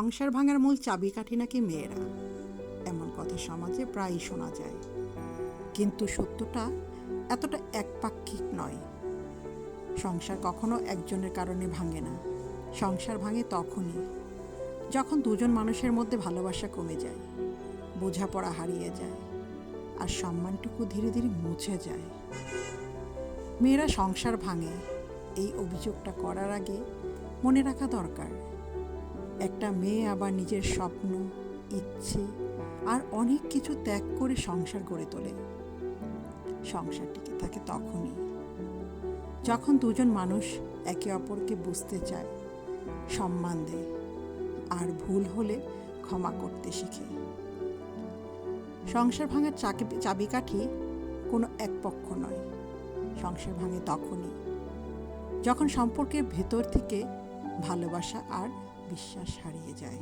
সংসার ভাঙার মূল চাবিকাঠি নাকি মেয়েরা, এমন কথা সমাজে প্রায়ই শোনা যায়। কিন্তু সত্যটা এতটা একপাক্ষিক নয়। সংসার কখনো একজনের কারণে ভাঙে না। সংসার ভাঙে তখনই যখন দুজন মানুষের মধ্যে ভালোবাসা কমে যায়, বোঝাপড়া হারিয়ে যায়, আর সম্মানটুকু ধীরে ধীরে মুছে যায়। মেয়েরা সংসার ভাঙে এই অভিযোগটা করার আগে মনে রাখা দরকার, একটা মেয়ে আবার নিজের স্বপ্ন, ইচ্ছে আর অনেক কিছু ত্যাগ করে সংসার গড়ে তোলে। সংসার টিকে থাকে তখনই যখন দুজন মানুষ একে অপরকে বুঝতে চায়, সম্মান দেয়, আর ভুল হলে ক্ষমা করতে শিখে। সংসার ভাঙার চাবিকাঠি কোনো এক পক্ষ নয়। সংসার ভাঙে তখনই যখন সম্পর্কের ভেতর থেকে ভালোবাসা আর বিশ্বাস হারিয়ে যায়।